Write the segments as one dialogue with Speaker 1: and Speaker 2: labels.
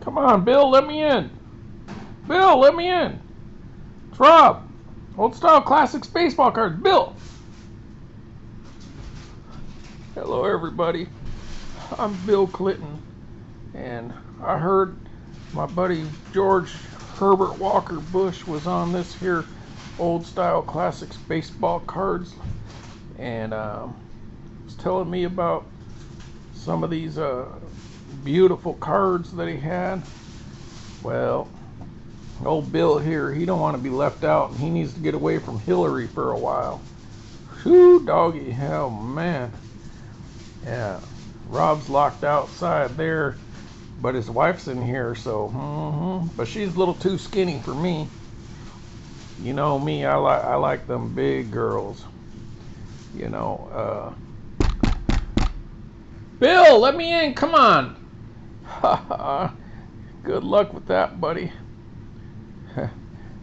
Speaker 1: Come on, Bill, let me in. Bill, let me in. It's Rob. Old Style Classics baseball cards. Bill. Hello, everybody. I'm Bill Clinton, and I heard my buddy George Herbert Walker Bush was on this here Old Style Classics baseball cards, and was telling me about some of these beautiful cards that he had. Well, old Bill here, he don't want to be left out, and he needs to get away from Hillary for a while. Whew, doggy hell, man. Yeah, Rob's locked outside there, but his wife's in here, so but she's a little too skinny for me. You know me, I like them big girls. You know, Bill, let me in, come on. Good luck with that, buddy.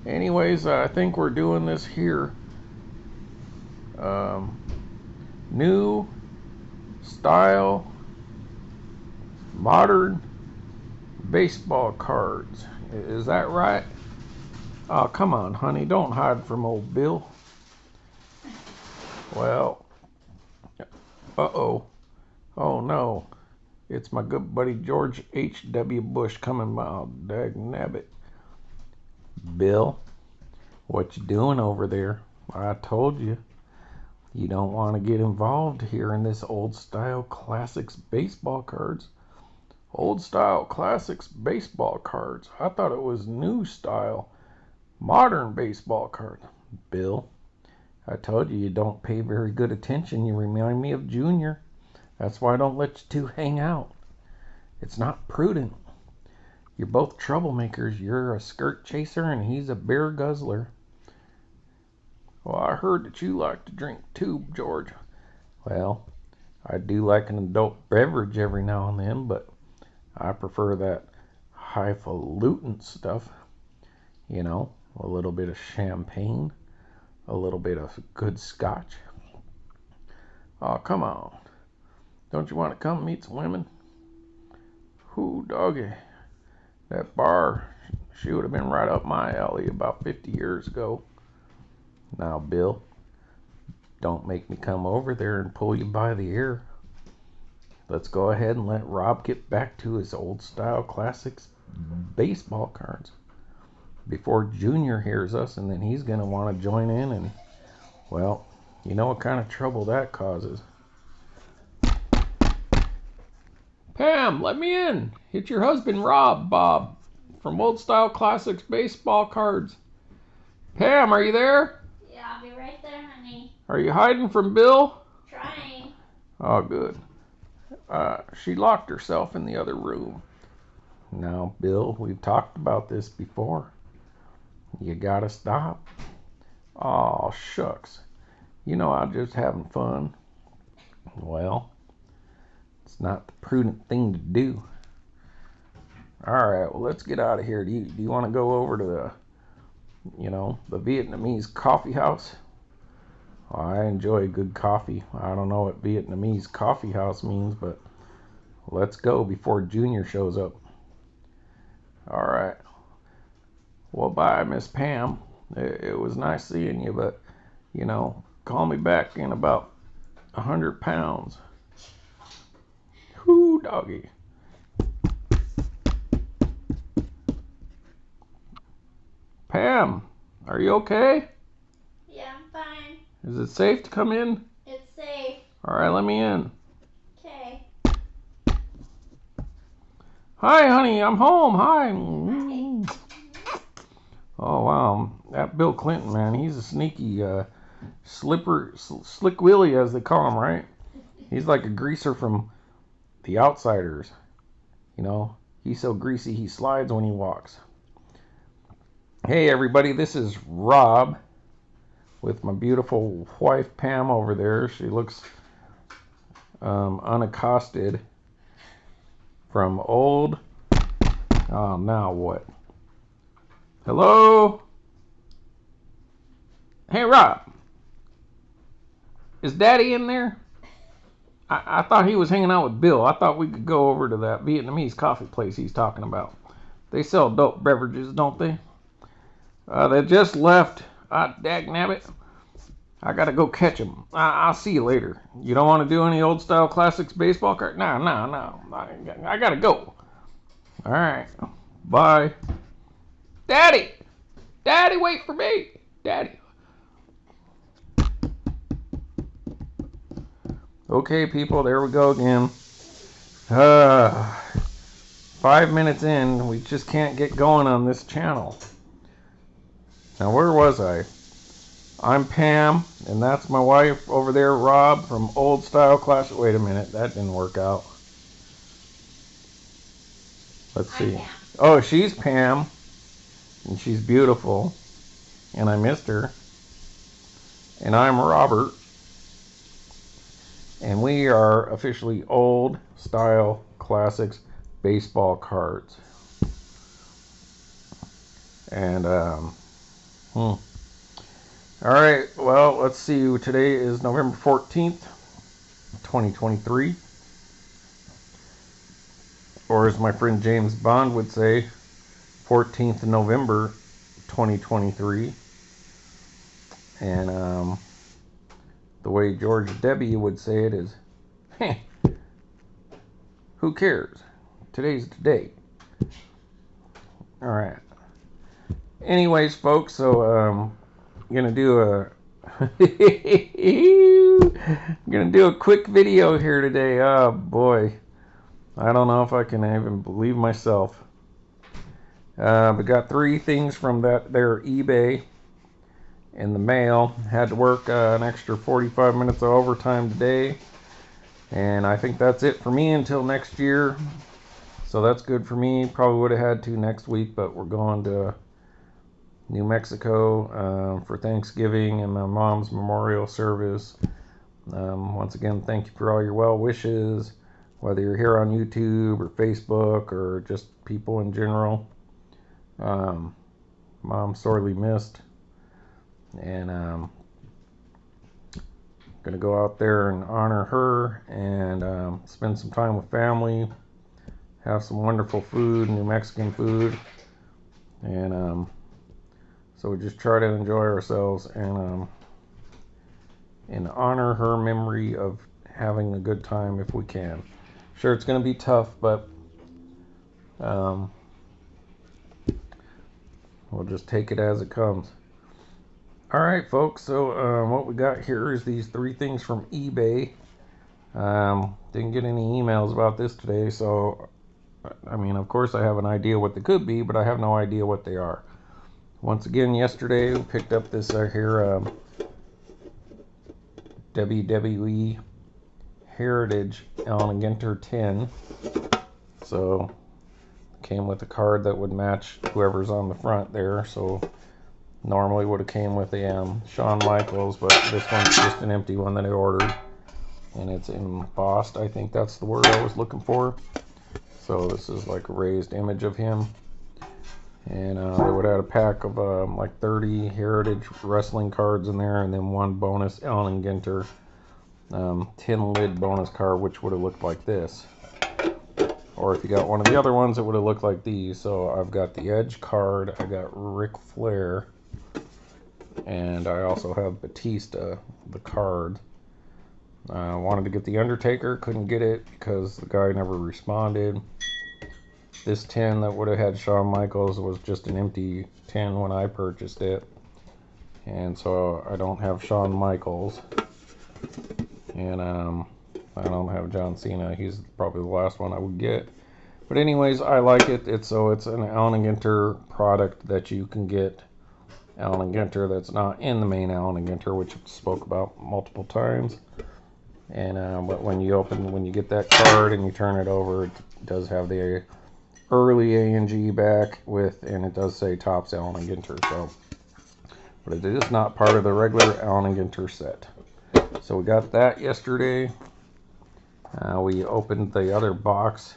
Speaker 1: Anyways, I think we're doing this here. New style modern baseball cards. Is that right? Oh, come on, honey. Don't hide from old Bill. Well, uh-oh. Oh, no. It's my good buddy George H.W. Bush coming by. Oh, dagnabbit. Bill, what you doing over there? I told you. You don't want to get involved here in this Old Style Classics baseball cards. Old Style Classics baseball cards. I thought it was new style, modern baseball card. Bill, I told you don't pay very good attention. You remind me of Junior. That's why I don't let you two hang out. It's not prudent. You're both troublemakers. You're a skirt chaser and he's a bear guzzler. Well, I heard that you like to drink too, George. Well, I do like an adult beverage every now and then, but I prefer that highfalutin stuff. You know, a little bit of champagne, a little bit of good scotch. Oh, come on. Don't you want to come meet some women? Whoo, doggy. That bar, she would have been right up my alley about 50 years ago. Now, Bill, don't make me come over there and pull you by the ear. Let's go ahead and let Rob get back to his Old Style Classics baseball cards before Junior hears us, and then he's going to want to join in, and, well, you know what kind of trouble that causes. Pam, let me in. It's your husband, Bob, from Old Style Classics baseball cards. Pam, are you there?
Speaker 2: Yeah, I'll be right there, honey.
Speaker 1: Are you hiding from Bill?
Speaker 2: Trying.
Speaker 1: Oh, good. She locked herself in the other room. Now, Bill, we've talked about this before. You gotta stop. Oh, shucks. You know, I'm just having fun. Well, it's not the prudent thing to do. All right, well, let's get out of here. Do you want to go over to the Vietnamese coffee house? Oh, I enjoy good coffee. I don't know what Vietnamese coffee house means, but let's go before Junior shows up. All right. Well, bye, Miss Pam. It was nice seeing you, but, call me back in about 100 pounds. Whoo, doggy. Pam, are you okay?
Speaker 2: Yeah, I'm fine.
Speaker 1: Is it safe to come in?
Speaker 2: It's safe.
Speaker 1: All right, let me in.
Speaker 2: Okay.
Speaker 1: Hi, honey, I'm home. Hi.
Speaker 2: Hi.
Speaker 1: Oh, wow. That Bill Clinton, man, he's a sneaky Slick Willie, as they call him, right? He's like a greaser from The Outsiders. He's so greasy he slides when he walks. Hey, everybody, this is Rob with my beautiful wife, Pam, over there. She looks unaccosted from old... Oh, now what? Hello? Hey, Rob. Is Daddy in there? I thought he was hanging out with Bill. I thought we could go over to that Vietnamese coffee place he's talking about. They sell adult beverages, don't they? They just left. Dagnabbit. I gotta go catch them. I'll see you later. You don't want to do any old style classics baseball card? No. I gotta go. All right. Bye. Daddy! Daddy, wait for me! Daddy. Okay, people, there we go again. 5 minutes in, we just can't get going on this channel. Now, where was I? I'm Pam, and that's my wife over there, Rob, from Old Style Classic. Wait a minute, that didn't work out. Let's see. Oh, she's Pam, and she's beautiful, and I missed her. And I'm Robert, and we are officially Old Style Classics baseball cards. And, Alright, well, let's see. Today is November 14th, 2023. Or as my friend James Bond would say, 14th of November, 2023. And the way George W. would say it is, hey, who cares? Today's the day. Alright. Anyways, folks, so I'm gonna do a quick video here today. Oh boy, I don't know if I can even believe myself. We got 3 things from their eBay in the mail. Had to work an extra 45 minutes of overtime today, and I think that's it for me until next year. So that's good for me. Probably would have had to next week, but we're going to New Mexico for Thanksgiving and my mom's memorial service. Once again, thank you for all your well wishes, whether you're here on YouTube or Facebook or just people in general. Mom sorely missed, and gonna go out there and honor her and spend some time with family, have some wonderful food, New Mexican food, and so we just try to enjoy ourselves and honor her memory of having a good time if we can. Sure, it's going to be tough, but we'll just take it as it comes. Alright, folks, so what we got here is these 3 things from eBay. Didn't get any emails about this today, so I mean, of course I have an idea what they could be, but I have no idea what they are. Once again, yesterday we picked up this here WWE Heritage Allen Ginter 10. So came with a card that would match whoever's on the front there. So normally would have came with a Shawn Michaels, but this one's just an empty one that I ordered, and it's embossed. I think that's the word I was looking for. So this is like a raised image of him. And they would add a pack of like 30 Heritage Wrestling cards in there, and then 1 bonus Allen Ginter tin lid bonus card, which would have looked like this. Or if you got one of the other ones, it would have looked like these. So I've got the Edge card, I got Ric Flair, and I also have Batista, the card. Wanted to get the Undertaker, couldn't get it because the guy never responded. This tin that would have had Shawn Michaels was just an empty tin when I purchased it. And so I don't have Shawn Michaels. And I don't have John Cena. He's probably the last one I would get. But anyways, I like it. It's an Allen Ginter product that you can get. Allen Ginter that's not in the main Allen Ginter, which I spoke about multiple times. And but when you get that card and you turn it over, it does have the early A&G back with, and it does say Topps Allen Ginter. So, but it is not part of the regular Allen Ginter set. So we got that yesterday. We opened the other box,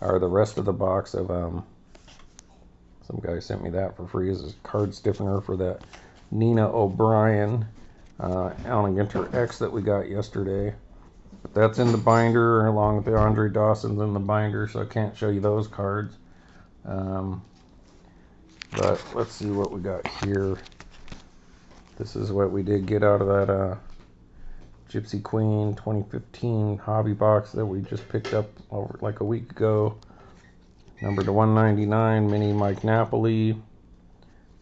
Speaker 1: or the rest of the box of some guy sent me that for free as a card stiffener for that Nina O'Brien Allen Ginter X that we got yesterday. But that's in the binder along with the Andre Dawson's in the binder, so I can't show you those cards. But let's see what we got here. This is what we did get out of that Gypsy Queen 2015 hobby box that we just picked up over like a week ago. Number to 199, mini Mike Napoli.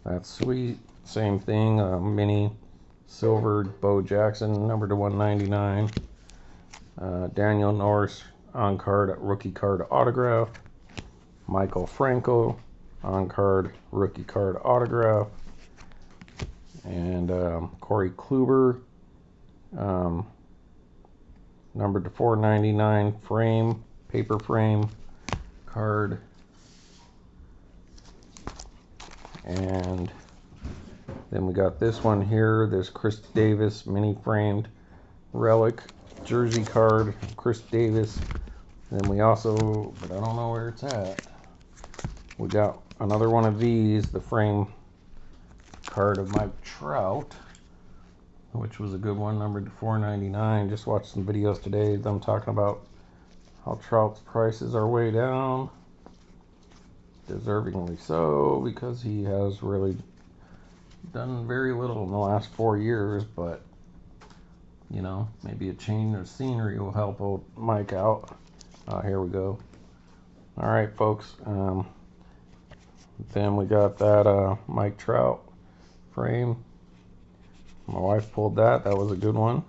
Speaker 1: That's sweet. Same thing, mini silver Bo Jackson, number to 199. Daniel Norris on card rookie card autograph. Michael Franco on card rookie card autograph. And Corey Kluber, numbered to 499 frame, paper frame card. And then we got this one here, this Chris Davis mini framed relic jersey card, Chris Davis. And then we also, but I don't know where it's at, we got another one of these, the frame card of Mike Trout, which was a good one, numbered to 499. Just watched some videos today, them talking about how Trout's prices are way down. Deservingly so, because he has really done very little in the last 4 years, but you know, maybe a change of scenery will help old Mike out. Here we go. All right, folks. Then we got that Mike Trout frame. My wife pulled that. That was a good one.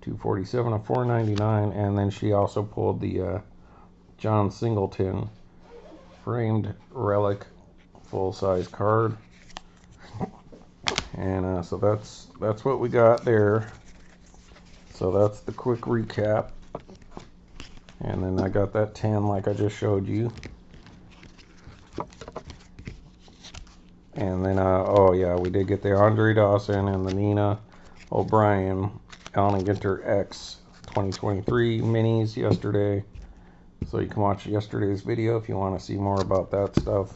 Speaker 1: $247 of $499, and then she also pulled the John Singleton framed relic full-size card. And so that's what we got there. So that's the quick recap. And then I got that 10 like I just showed you. And then oh yeah, we did get the Andre Dawson and the Nina O'Brien Allen Ginter X 2023 minis yesterday. So you can watch yesterday's video if you want to see more about that stuff.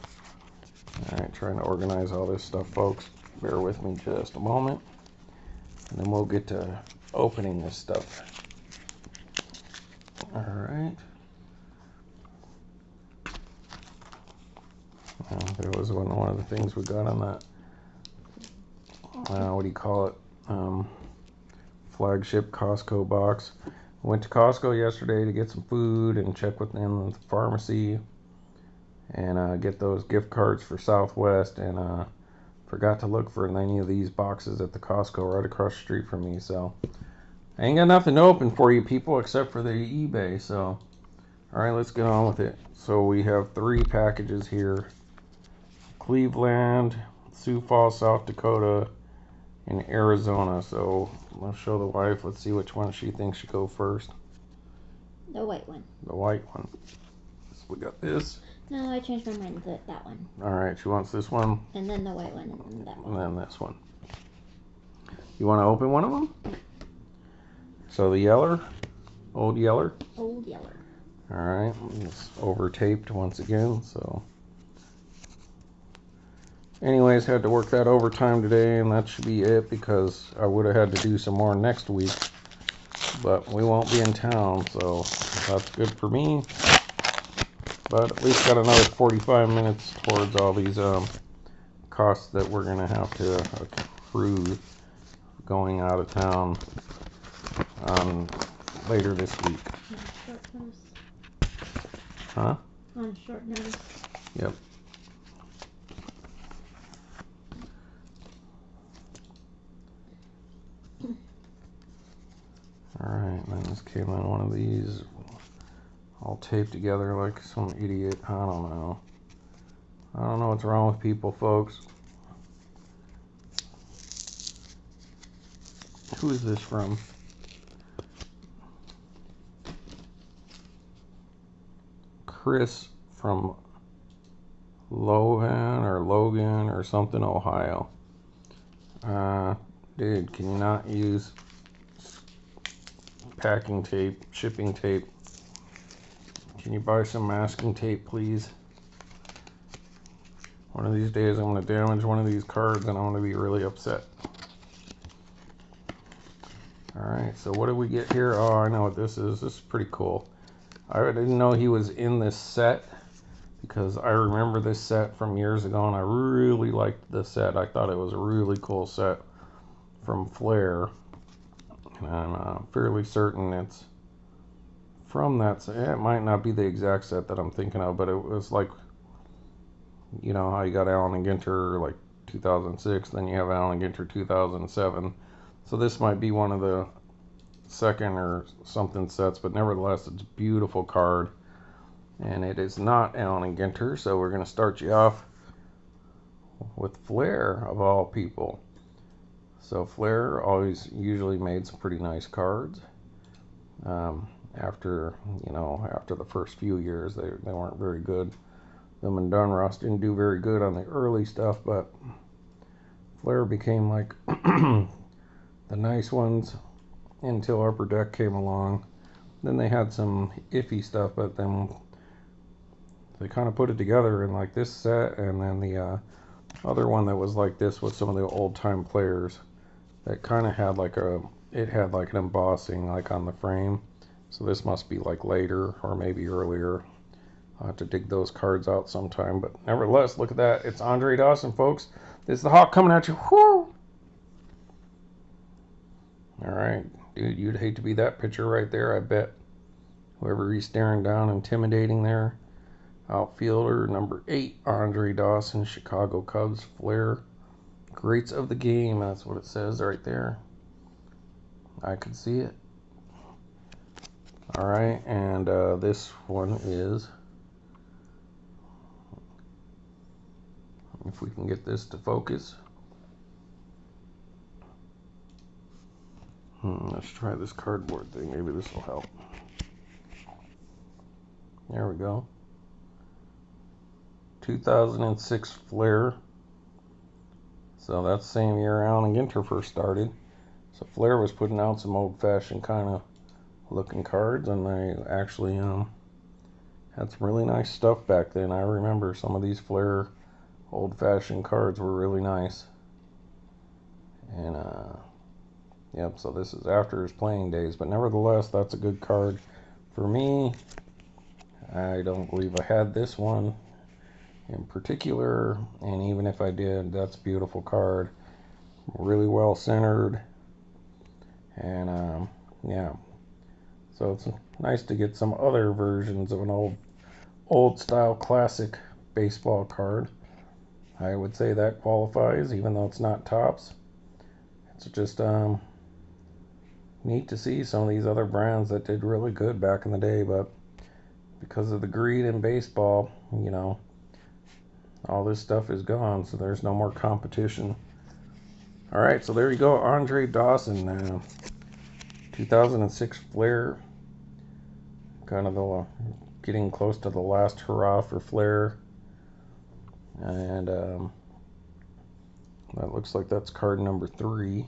Speaker 1: Alright, trying to organize all this stuff, folks. Bear with me just a moment. And then we'll get to opening this stuff. Alright. There was one of the things we got on that, what do you call it, flagship Costco box. Went to Costco yesterday to get some food and check with them at the pharmacy and get those gift cards for Southwest, and forgot to look for any of these boxes at the Costco right across the street from me. So I ain't got nothing to open for you people except for the eBay. So alright, let's get on with it. So we have 3 packages here: Cleveland, Sioux Falls, South Dakota, and Arizona. So I'll show the wife. Let's see which one she thinks should go first.
Speaker 2: The white one.
Speaker 1: The white one. So we got this.
Speaker 2: No, I changed my mind to that one.
Speaker 1: Alright, she wants this one.
Speaker 2: And then the white one and that one.
Speaker 1: And then this one. You want to open one of them? So the Yeller. Old Yeller.
Speaker 2: Old Yeller.
Speaker 1: Alright, it's over taped once again, so. Anyways, had to work that overtime today, and that should be it, because I would have had to do some more next week. But we won't be in town, so that's good for me. But at least got another 45 minutes towards all these costs that we're going to have to accrue going out of town later this week.
Speaker 2: Short notice.
Speaker 1: Huh?
Speaker 2: On short notice.
Speaker 1: Yep. Alright, then this came in one of these all taped together like some idiot. I don't know. I don't know what's wrong with people, folks. Who is this from? Chris from Logan or something, Ohio. Dude, can you not use packing tape, shipping tape? Can you buy some masking tape, please? One of these days I'm going to damage one of these cards and I'm going to be really upset. Alright, so what do we get here? Oh, I know what this is. This is pretty cool. I didn't know he was in this set, because I remember this set from years ago and I really liked the set. I thought it was a really cool set from Fleer. And I'm fairly certain it's from that set. It might not be the exact set that I'm thinking of, but it was like, you know how you got Allen Ginter like 2006, then you have Allen Ginter 2007. So this might be one of the second or something sets, but nevertheless, it's a beautiful card. And it is not Allen Ginter, so we're going to start you off with Fleer, of all people. So Fleer always usually made some pretty nice cards. After the first few years, they weren't very good. Them and Dunross didn't do very good on the early stuff, but Fleer became like the nice ones until Upper Deck came along. Then they had some iffy stuff, but then they kind of put it together in like this set, and then the other one that was like this with some of the old time players that kind of had like it had like an embossing like on the frame. So this must be like later or maybe earlier. I'll have to dig those cards out sometime, but nevertheless, look at that. It's Andre Dawson, folks. This is the Hawk coming at you. Whoo! All right, dude, you'd hate to be that pitcher right there, I bet. Whoever he's staring down, intimidating there. Outfielder number 8, Andre Dawson, Chicago Cubs, Fleer. Greats of the game, that's what it says right there. I can see it. All right, and this one is, if we can get this to focus. Let's try this cardboard thing. Maybe this will help. There we go. 2006 Fleer. So that's the same year Allen Ginter first started. So Fleer was putting out some old-fashioned kind of looking cards, and they actually had some really nice stuff back then. I remember some of these Fleer old-fashioned cards were really nice. And yep, so this is after his playing days, but nevertheless, that's a good card for me. I don't believe I had this one in particular, and even if I did, that's a beautiful card. Really well centered, and yeah. So it's nice to get some other versions of an old style classic baseball card. I would say that qualifies, even though it's not tops. It's just neat to see some of these other brands that did really good back in the day, but because of the greed in baseball, you know, all this stuff is gone, so there's no more competition. All right, so there you go, Andre Dawson, 2006 Fleer. Kind of getting close to the last hurrah for Fleer. And that looks like that's card number 3.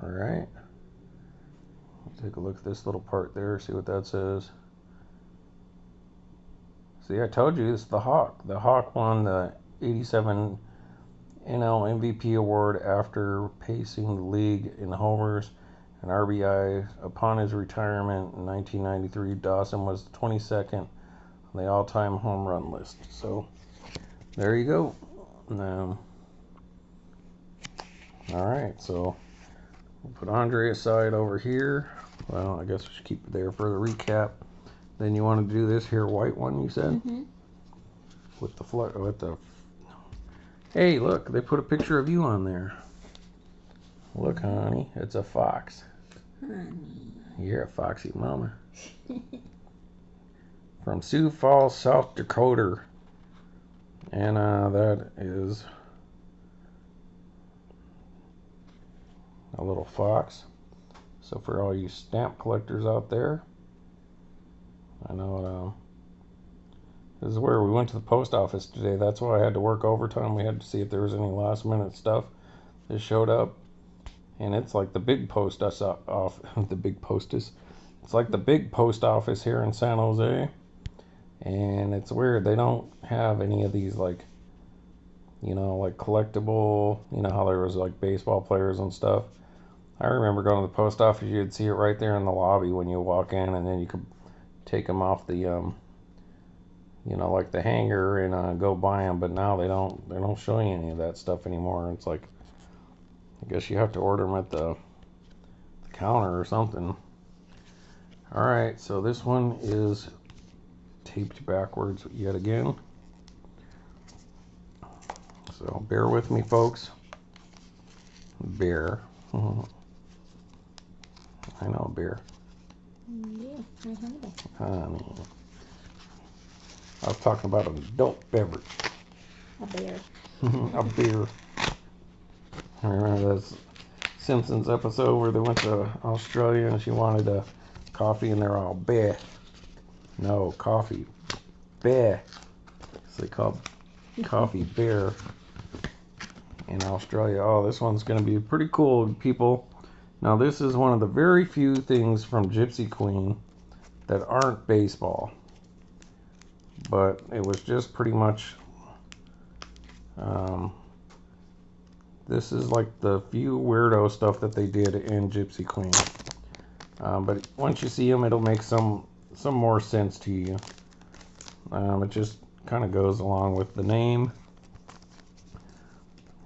Speaker 1: All right. Take a look at this little part there, see what that says. See, I told you, this is the Hawk. The Hawk won the 87 NL MVP award after pacing the league in homers and RBI. Upon his retirement in 1993, Dawson was the 22nd on the all-time home run list. So, there you go. All right, so we'll put Andre aside over here. Well, I guess we should keep it there for the recap. Then you want to do this here white one, you said?
Speaker 2: Mm-hmm.
Speaker 1: With the Hey, look, they put a picture of you on there. Look, honey, it's a fox.
Speaker 2: Honey.
Speaker 1: You're a foxy mama. From Sioux Falls, South Dakota. And that is a little fox. So for all you stamp collectors out there, I know this is where we went to the post office today. That's why I had to work overtime. We had to see if there was any last minute stuff that showed up. And it's like the big post off the big posters. It's like the big post office here in San Jose. And it's weird. They don't have any of these like, you know, like collectible, you know how there was like baseball players and stuff. I remember going to the post office, you'd see it right there in the lobby when you walk in, and then you could take them off the you know, like the hanger and go buy them. But now they don't show you any of that stuff anymore. It's like, I guess you have to order them at the counter or something. All right, so this one is taped backwards yet again. So bear with me, folks. Bear. I know, bear.
Speaker 2: Yeah,
Speaker 1: Honey. I was talking about an adult beverage.
Speaker 2: a bear.
Speaker 1: A beer. I remember this Simpsons episode where they went to Australia and she wanted a coffee and they're all bear. No, coffee. Bear. So they call coffee bear in Australia. Oh, this one's going to be pretty cool, people. Now, this is one of the very few things from Gypsy Queen that aren't baseball. But it was just pretty much... this is like the few weirdo stuff that they did in Gypsy Queen. But once you see them, it'll make some more sense to you. It just kind of goes along with the name.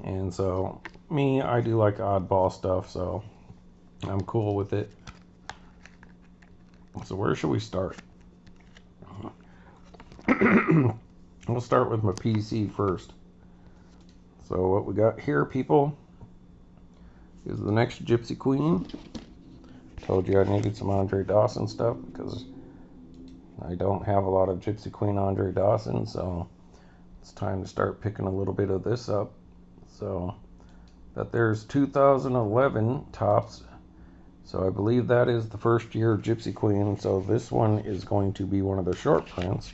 Speaker 1: And so, me, I do like oddball stuff, so I'm cool with it. So where should we start? We'll start with my PC first. So what we got here, people, is the next Gypsy Queen. Told you I needed some Andre Dawson stuff because I don't have a lot of Gypsy Queen Andre Dawson, so it's time to start picking a little bit of this up. So that there's 2011 tops. So I believe that is the first year of Gypsy Queen. So this one is going to be one of the short prints.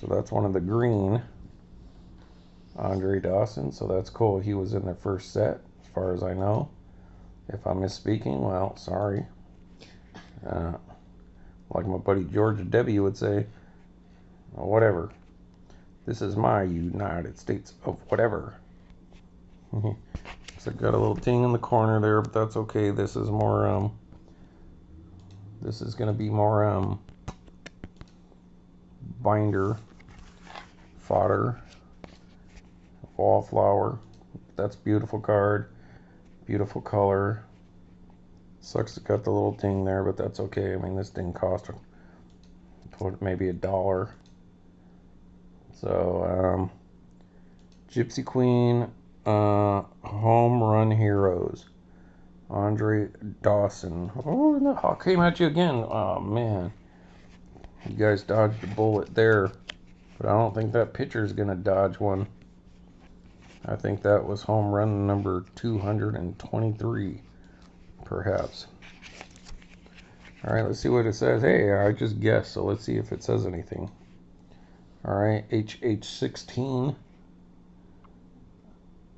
Speaker 1: So that's one of the green Andre Dawson. So that's cool. He was in the first set, as far as I know. If I'm misspeaking, well, sorry. Like my buddy George W. would say, or whatever. This is my United States of whatever. So got a little ting in the corner there, but that's okay. This is more, this is going to be more, binder, fodder, wallflower. That's beautiful card, beautiful color. Sucks it got the little ting there, but that's okay. I mean, this thing cost maybe $1. So, Gypsy Queen, Home Run Heroes, Andre Dawson. Oh, the hawk came at you again. Oh, man. You guys dodged a bullet there. But I don't think that pitcher's going to dodge one. I think that was home run number 223, perhaps. All right, let's see what it says. Hey, I just guessed, so let's see if it says anything. All right, HH16.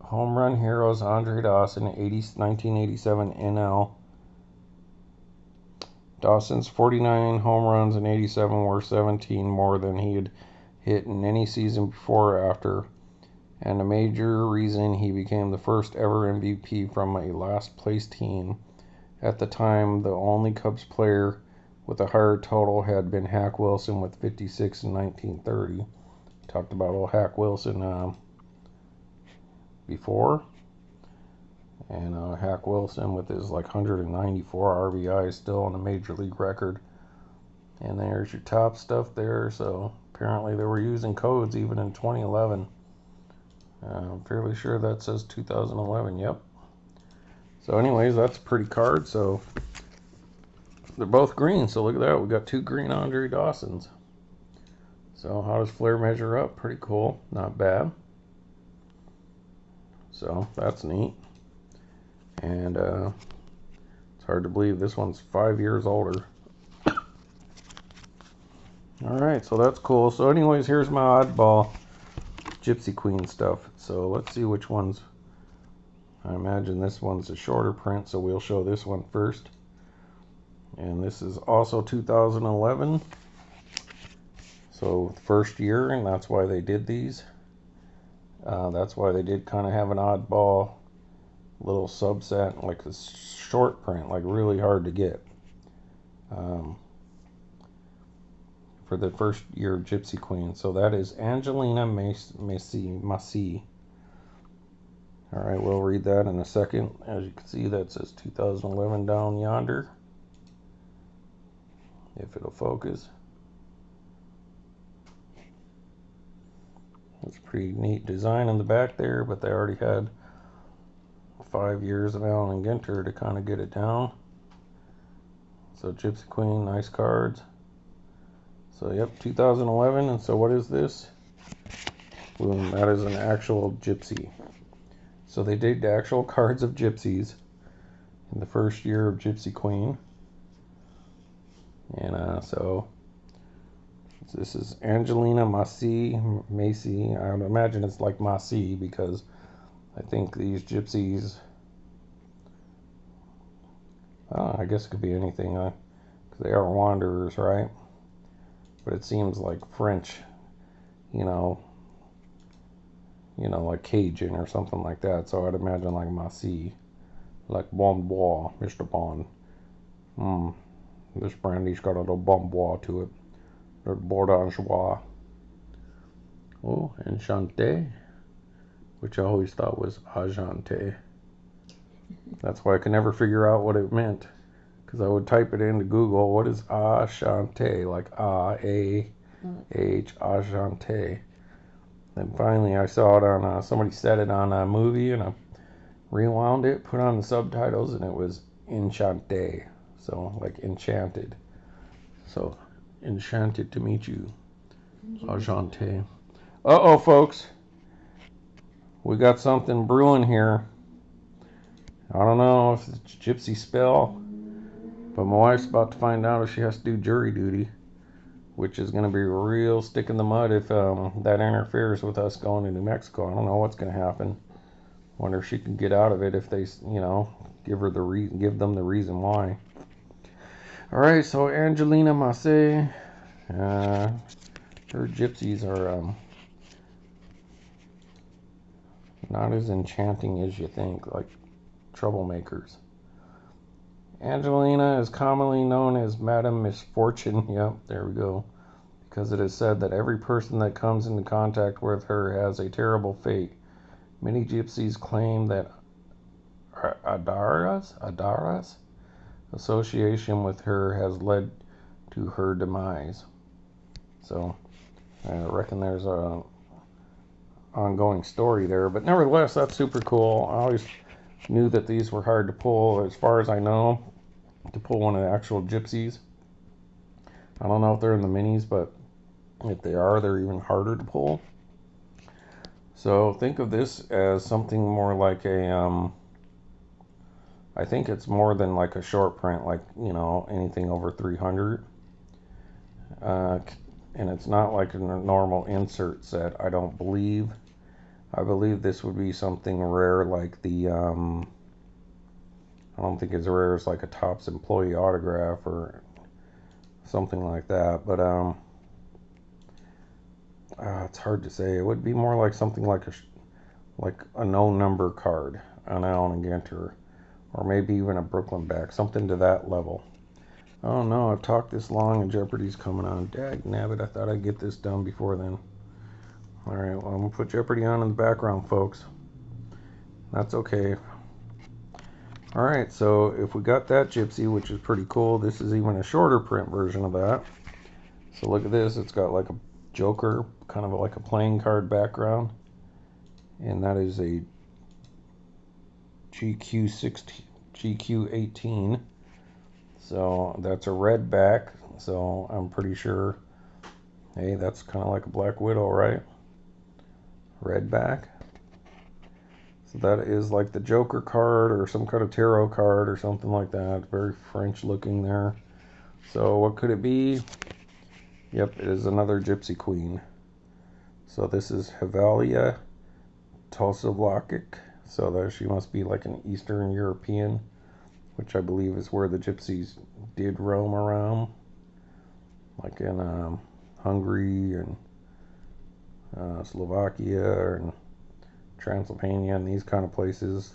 Speaker 1: Home Run Heroes, Andre Dawson, 1987 NL. Dawson's 49 home runs in 87 were 17 more than he had hit in any season before or after, and a major reason he became the first ever MVP from a last place team. At the time, the only Cubs player with a higher total had been Hack Wilson with 56 in 1930. Talked about old Hack Wilson before. And Hack Wilson with his like 194 RBI still on a major league record. And there's your top stuff there. So apparently they were using codes even in 2011. I'm fairly sure that says 2011. Yep. So anyways, that's a pretty card. So they're both green. So look at that. We got two green Andre Dawsons. So how does Fleer measure up? Pretty cool. Not bad. So that's neat. And it's hard to believe this one's 5 years older. Alright, so that's cool. So anyways, here's my oddball Gypsy Queen stuff. So let's see which ones. I imagine this one's a shorter print, so we'll show this one first. And this is also 2011. So first year, and that's why they did these. That's why they did kind of have an oddball little subset, like this short print, like really hard to get. for the first year of Gypsy Queen. So that is Angelina Massey. All right, we'll read that in a second. As you can see, that says 2011 down yonder. If it'll focus. It's a pretty neat design in the back there, but they already had 5 years of Allen Ginter to kind of get it down. So Gypsy Queen, nice cards. So yep, 2011. And so what is this? Boom, that is an actual Gypsy. So they did the actual cards of Gypsies in the first year of Gypsy Queen. And so this is Angelina Massey. I would imagine it's like Massey because I think these Gypsies, I guess it could be anything, because they are wanderers, right? But it seems like French, you know, like Cajun or something like that. So I'd imagine like Massey, like Bon Bois, Mr. Bond. This brandy's got a little Bon Bois to it. The Bordangeois. Oh, Enchanté, which I always thought was Agente. That's why I could never figure out what it meant, because I would type it into Google, what is Agente, like A-A-H, Agente. Then finally I saw it on, somebody said it on a movie, and I rewound it, put on the subtitles, and it was Enchanté, so like enchanted. So, enchanted to meet you, Agente. Uh-oh, folks. We got something brewing here. I don't know if it's a Gypsy spell, but my wife's about to find out if she has to do jury duty, which is going to be a real stick in the mud if that interferes with us going to New Mexico. I don't know what's going to happen. Wonder if she can get out of it if they, give them the reason why. All right, so Angelina Massey, her Gypsies are not as enchanting as you think, like troublemakers. Angelina is commonly known as Madame Misfortune. Yep, there we go. Because it is said that every person that comes into contact with her has a terrible fate. Many Gypsies claim that Adara's association with her has led to her demise. So I reckon there's a ongoing story there, but nevertheless, that's super cool. I always knew that these were hard to pull, as far as I know, to pull one of the actual Gypsies. I don't know if they're in the minis, but if they are, they're even harder to pull. So think of this as something more like a I think it's more than like a short print, like anything over 300, and it's not like a normal insert set. I believe this would be something rare, like the I don't think as rare as like a Topps employee autograph or something like that, but it's hard to say. It would be more like something like a no number card on Allen Ginter, or maybe even a Brooklyn back, something to that level. Oh no, I've talked this long and Jeopardy's coming on. Dag nabbit, I thought I'd get this done before then. Alright, well, I'm going to put Jeopardy on in the background, folks. That's okay. Alright, so if we got that Gypsy, which is pretty cool, this is even a shorter print version of that. So look at this, it's got like a Joker, kind of like a playing card background. And that is a GQ 18. So that's a red back, so I'm pretty sure, hey, that's kind of like a Black Widow, right? Red back. So that is like the Joker card or some kind of tarot card or something like that. Very French looking there. So what could it be? Yep, it is another Gypsy Queen. So this is Havalia Tosavlakic. So that she must be like an Eastern European, which I believe is where the Gypsies did roam around, like in Hungary and Slovakia and Transylvania and these kind of places.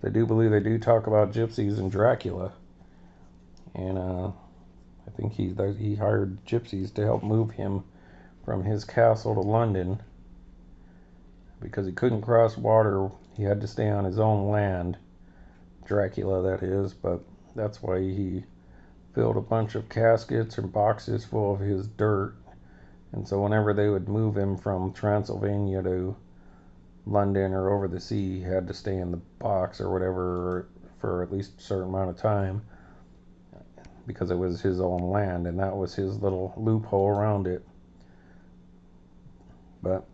Speaker 1: They do believe they do talk about Gypsies and Dracula. And I think he hired gypsies to help move him from his castle to London because he couldn't cross water. He had to stay on his own land, Dracula that is, but that's why he filled a bunch of caskets and boxes full of his dirt. And so whenever they would move him from Transylvania to London or over the sea, he had to stay in the box or whatever for at least a certain amount of time because it was his own land, and that was his little loophole around it. But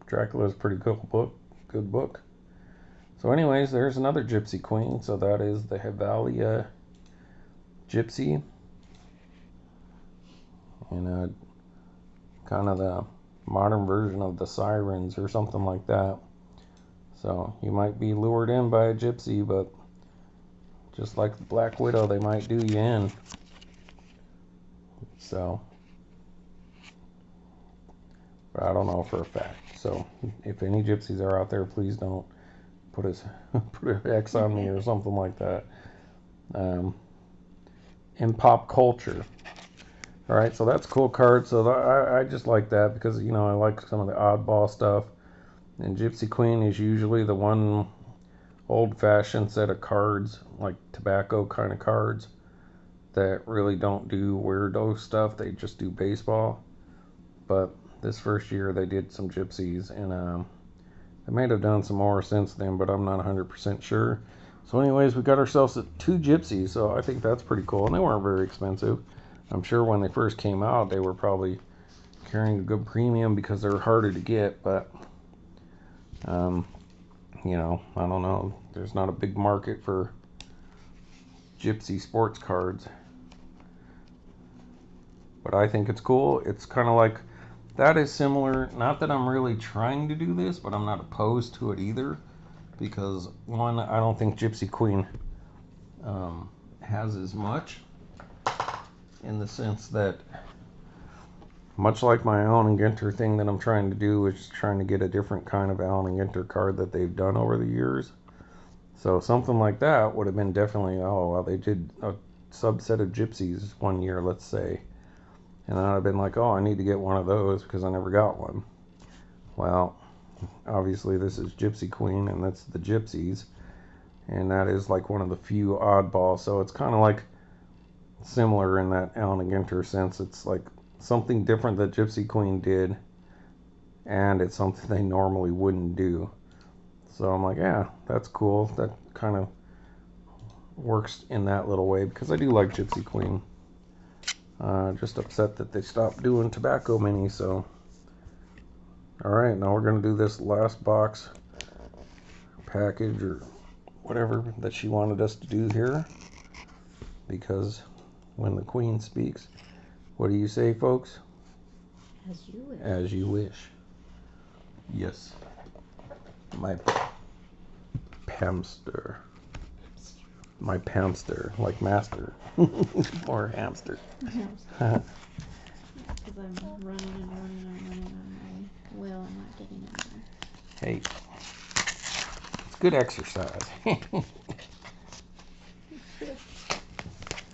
Speaker 1: Dracula's a pretty cool book, good book. So anyways, there's another Gypsy Queen. So that is the Havalia Gypsy, and kind of the modern version of the Sirens or something like that. So you might be lured in by a gypsy, but just like the Black Widow, they might do you in. So, but I don't know for a fact. So if any gypsies are out there, please don't put an X on me or something like that. In pop culture. All right, so that's a cool card. So I just like that because, you know, I like some of the oddball stuff. And Gypsy Queen is usually the one old-fashioned set of cards, like tobacco kind of cards, that really don't do weirdo stuff. They just do baseball. But this first year they did some gypsies, and they may have done some more since then, but I'm not 100% sure. So anyways, we got ourselves 2 gypsies, so I think that's pretty cool. And they weren't very expensive. I'm sure when they first came out, they were probably carrying a good premium because they're harder to get, but you know, I don't know. There's not a big market for gypsy sports cards. But I think it's cool. It's kind of like, that is similar. Not that I'm really trying to do this, but I'm not opposed to it either. Because, one, I don't think Gypsy Queen has as much. In the sense that, much like my Allen Ginter thing that I'm trying to do, is trying to get a different kind of Allen Ginter card that they've done over the years. So something like that would have been definitely, oh, well, they did a subset of gypsies one year, let's say. And I'd have been like, oh, I need to get one of those because I never got one. Well, obviously this is Gypsy Queen, and that's the gypsies. And that is like one of the few oddballs. So it's kind of like similar in that Allen Ginter sense. It's like something different that Gypsy Queen did, and it's something they normally wouldn't do. So I'm like, yeah, that's cool. That kind of works in that little way because I do like Gypsy Queen. Just upset that they stopped doing tobacco minis. So alright, now we're going to do this last box package or whatever that she wanted us to do here, because when the Queen speaks, what do you say, folks?
Speaker 2: As you wish.
Speaker 1: As you wish. Yes. My pamster. My pamster, like master. Or hamster.
Speaker 2: Because I'm running and running and running on my wheel and not getting anywhere.
Speaker 1: Hey, it's good exercise.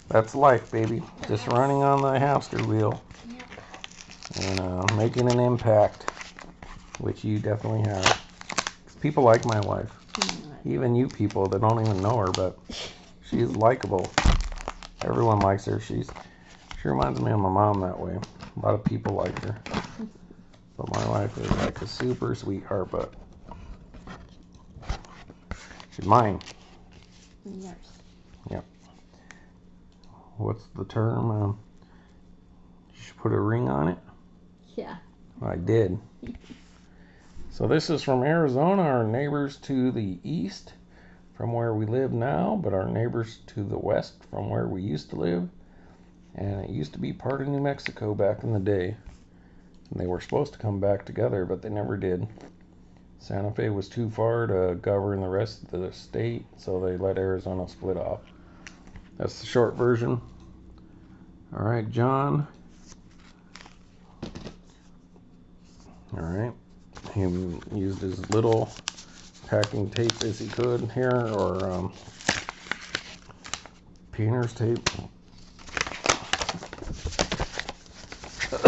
Speaker 1: That's life, baby. Just running on the hamster wheel.
Speaker 2: Yep.
Speaker 1: And making an impact, which you definitely have. People like my wife. Even you people that don't even know her, but she's likable. Everyone likes her. She reminds me of my mom that way. A lot of people like her. But my wife is like a super sweetheart, but she's mine.
Speaker 2: Yours.
Speaker 1: Yep. What's the term? You should put a ring on it?
Speaker 2: Yeah.
Speaker 1: I did. So this is from Arizona, our neighbors to the east from where we live now, but our neighbors to the west from where we used to live. And it used to be part of New Mexico back in the day. And they were supposed to come back together, but they never did. Santa Fe was too far to govern the rest of the state, so they let Arizona split off. That's the short version. All right, John. All right. He used as little packing tape as he could here, or painter's tape. All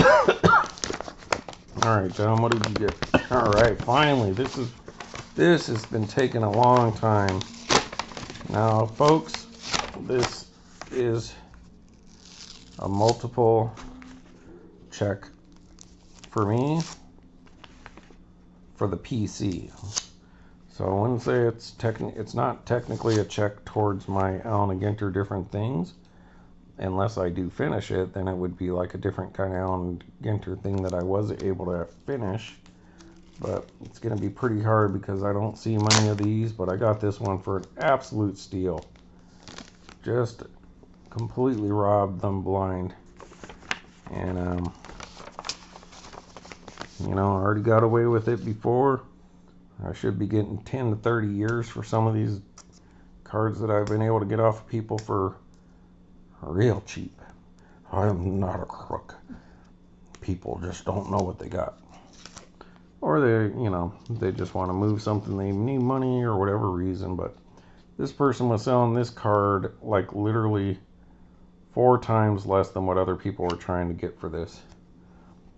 Speaker 1: right, John, what did you get? All right, finally, this has been taking a long time. Now, folks, this is a multiple check for me for the PC. So I wouldn't say it's not technically a check towards my Allen Ginter different things. Unless I do finish it, then it would be like a different kind of Allen Ginter thing that I was able to finish. But it's going to be pretty hard because I don't see many of these, but I got this one for an absolute steal. Just completely robbed them blind. And, you know, I already got away with it before. I should be getting 10 to 30 years for some of these cards that I've been able to get off of people for real cheap. I am not a crook. People just don't know what they got. Or they, you know, they just want to move something, they need money or whatever reason. But this person was selling this card like literally 4 times less than what other people were trying to get for this.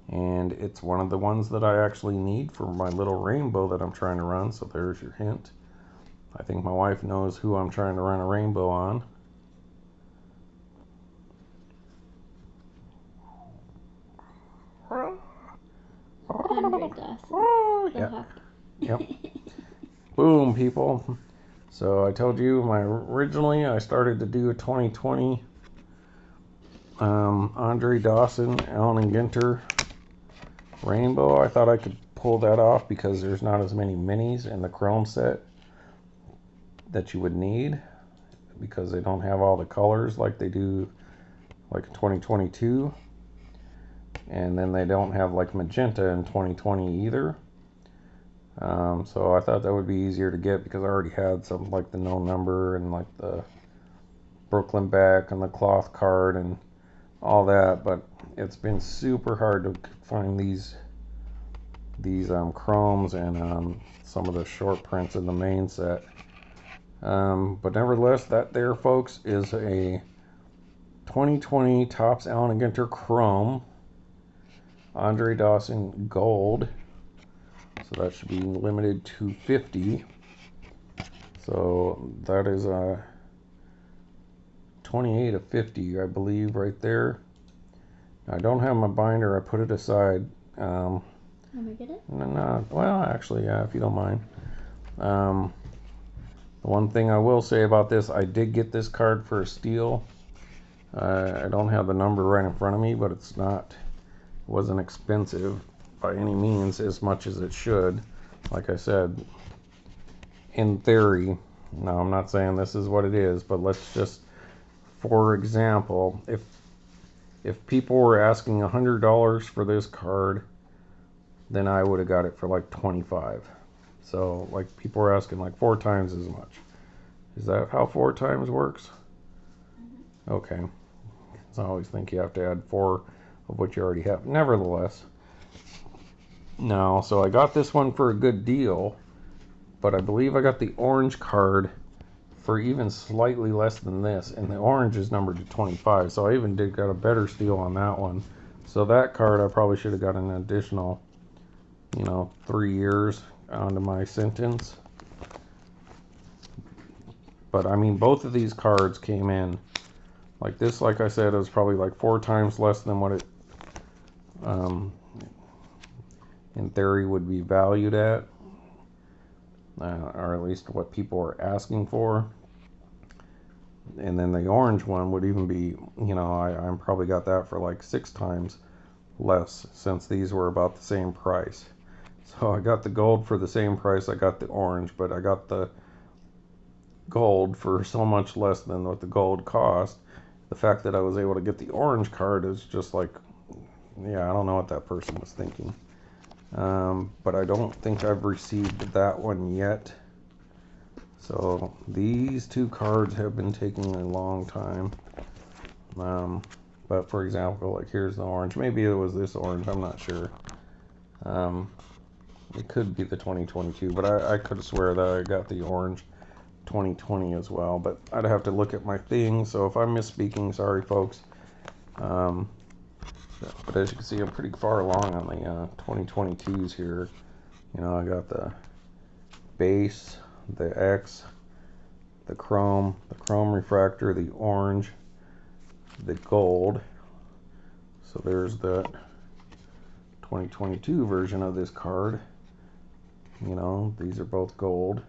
Speaker 1: And it's one of the ones that I actually need for my little rainbow that I'm trying to run. So there's your hint. I think my wife knows who I'm trying to run a rainbow on.
Speaker 2: Andre Dawson.
Speaker 1: Oh, yeah. Yep. Boom, people. So I told you originally I started to do a 2020 Andre Dawson Allen Ginter rainbow. I thought I could pull that off because there's not as many minis in the Chrome set that you would need, because they don't have all the colors like they do like 2022. And then they don't have like magenta in 2020 either. So I thought that would be easier to get because I already had some like the no number and like the Brooklyn back and the cloth card and all that. But it's been super hard to find these chromes and some of the short prints in the main set. But nevertheless, that there, folks, is a 2020 Topps Allen Ginter Chrome Andre Dawson Gold. So that should be limited to 50. So that is a 28 of 50, I believe, right there. I don't have my binder. I put it aside.
Speaker 2: Let me get it?
Speaker 1: No, well, actually, yeah, if you don't mind. The one thing I will say about this, I did get this card for a steal. I don't have the number right in front of me, but it's not... wasn't expensive by any means as much as it should. Like I said, in theory, now I'm not saying this is what it is, but let's just, for example, if people were asking $100 for this card, then I would have got it for like 25. So like people were asking like 4 times as much. Is that how 4 times works? Okay. I always think you have to add 4 of what you already have. Nevertheless, no, so I got this one for a good deal, but I believe I got the orange card for even slightly less than this, and the orange is numbered to 25, so I even got a better steal on that one. So that card I probably should have got an additional, 3 years onto my sentence. But I mean, both of these cards came in like this. Like I said, it was probably like 4 times less than what it in theory would be valued at, or at least what people are asking for. And then the orange one would even be, I probably got that for like 6 times less, since these were about the same price. So I got the gold for the same price I got the orange, but I got the gold for so much less than what the gold cost. The fact that I was able to get the orange card is just like, yeah, I don't know what that person was thinking. But I don't think I've received that one yet. So these 2 cards have been taking a long time. But for example, like here's the orange. Maybe it was this orange, I'm not sure. It could be the 2022, but I could swear that I got the orange 2020 as well. But I'd have to look at my thing, so if I'm misspeaking, sorry folks. But as you can see, I'm pretty far along on the 2022s here. You know, I got the base, the X, the chrome refractor, the orange, the gold. So there's that 2022 version of this card. You know, these are both gold.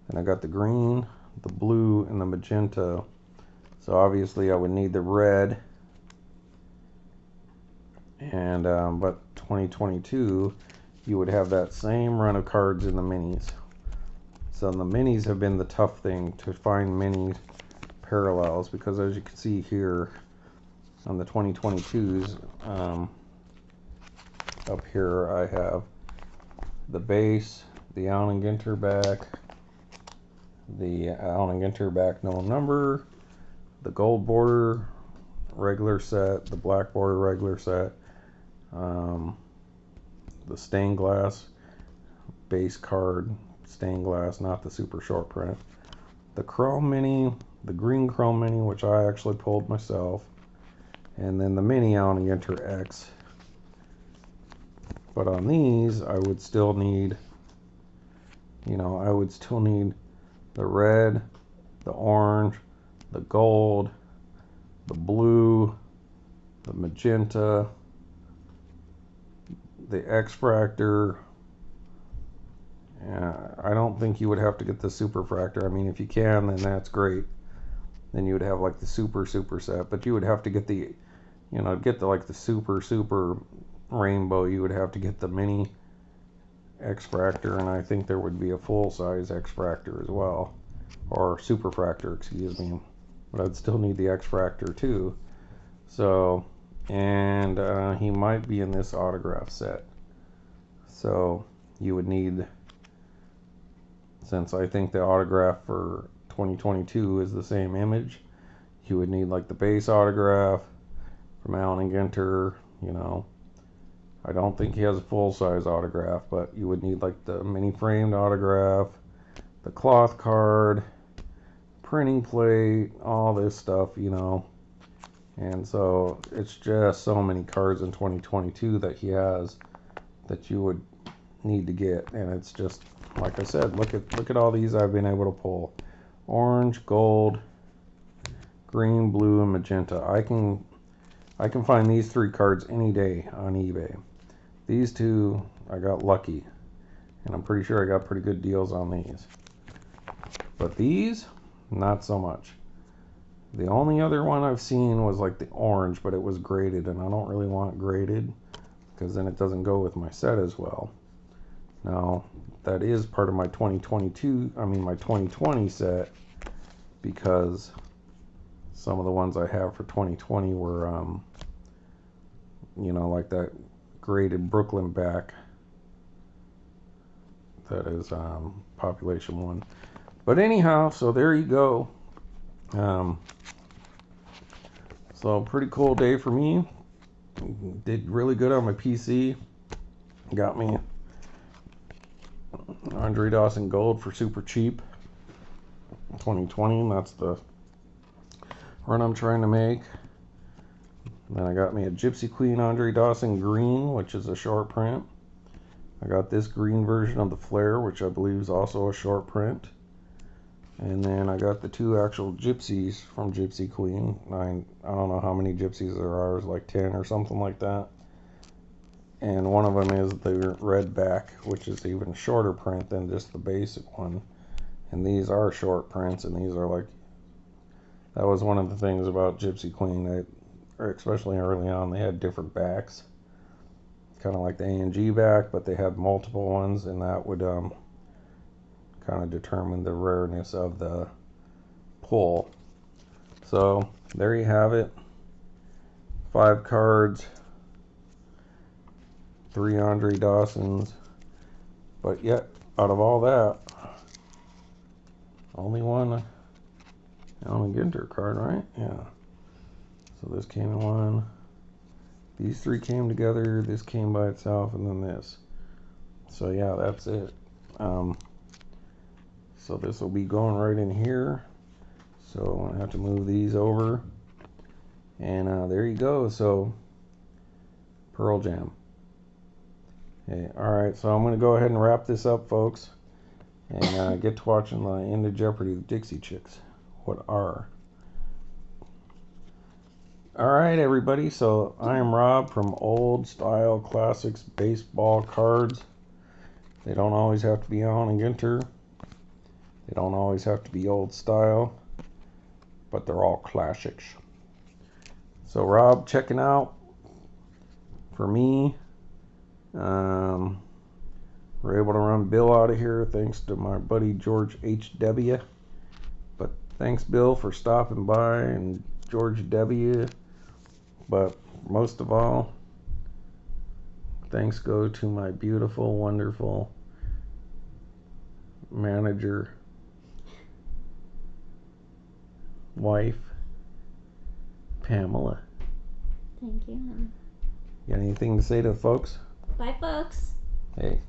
Speaker 1: And I got the green, the blue, and the magenta. So obviously I would need the red. And but 2022, you would have that same run of cards in the minis. So the minis have been the tough thing to find mini parallels, because as you can see here on the 2022s, up here I have the base, the Allen Ginter back, the Allen Ginter back no number, the gold border regular set, the black border regular set, the stained glass base card, stained glass, not the super short print, the chrome mini, the green chrome mini, which I actually pulled myself, and then the mini Allen Ginter X. But on these, I would still need, you know, I would still need the red, the orange, the gold, the blue, the magenta, the X-Fractor. I don't think you would have to get the super fractor. I mean, if you can, then that's great. Then you would have like the super set, but you would have to get the, you know, get the like the super rainbow. You would have to get the mini X-Fractor, and I think there would be a full-size X-Fractor as well, or super fractor, excuse me. But I'd still need the X-Fractor too. So, and he might be in this autograph set. So you would need, since I think the autograph for 2022 is the same image, you would need like the base autograph from Allen Ginter. You know, I don't think he has a full-size autograph, but you would need like the mini framed autograph, the cloth card, printing plate, all this stuff, you know. And so it's just so many cards in 2022 that he has that you would need to get. And it's just, like I said, look at all these I've been able to pull: orange, gold, green, blue, and magenta. I can find these three cards any day on eBay. These two, I got lucky, and I'm pretty sure I got pretty good deals on these. But these, not so much. The only other one I've seen was like the orange, but it was graded, and I don't really want graded because then it doesn't go with my set as well. Now, that is part of my 2020 set, because some of the ones I have for 2020 were, you know, like that graded Brooklyn back. That is population 1. But anyhow, so there you go. So pretty cool day for me. Did really good on my PC. Got me Andre Dawson Gold for super cheap. 2020, and that's the run I'm trying to make. Then I got me a Gypsy Queen Andre Dawson Green, which is a short print. I got this green version of the Fleer, which I believe is also a short print. And then I got the two actual Gypsies from Gypsy Queen. I don't know how many Gypsies there are, like 10 or something like that. And one of them is the red back, which is even shorter print than just the basic one. And these are short prints, and these are like, that was one of the things about Gypsy Queen, especially early on, they had different backs. Kind of like the A&G back, but they had multiple ones, and that would kind of determine the rareness of the pull. So there you have it. 5 cards, 3 Andre Dawsons, but yet out of all that, only one Allen Ginter card, right? Yeah. So this came in one. These 3 came together. This came by itself, and then this. So yeah, that's it. So this will be going right in here. So I'm gonna have to move these over. And there you go. So Pearl Jam. Okay, alright, so I'm going to go ahead and wrap this up, folks, and get to watching the End of Jeopardy, the Dixie Chicks. What are? Alright, everybody, so I am Rob from Old Style Classics Baseball Cards. They don't always have to be Allen Ginter. They don't always have to be old style, but they're all classics. So Rob, checking out for me. We're able to run Bill out of here thanks to my buddy George H.W. But thanks, Bill, for stopping by, and George W. But most of all, thanks go to my beautiful, wonderful manager, wife, Pamela.
Speaker 2: Thank you.
Speaker 1: Got anything to say to the folks?
Speaker 2: Bye, folks.
Speaker 1: Hey.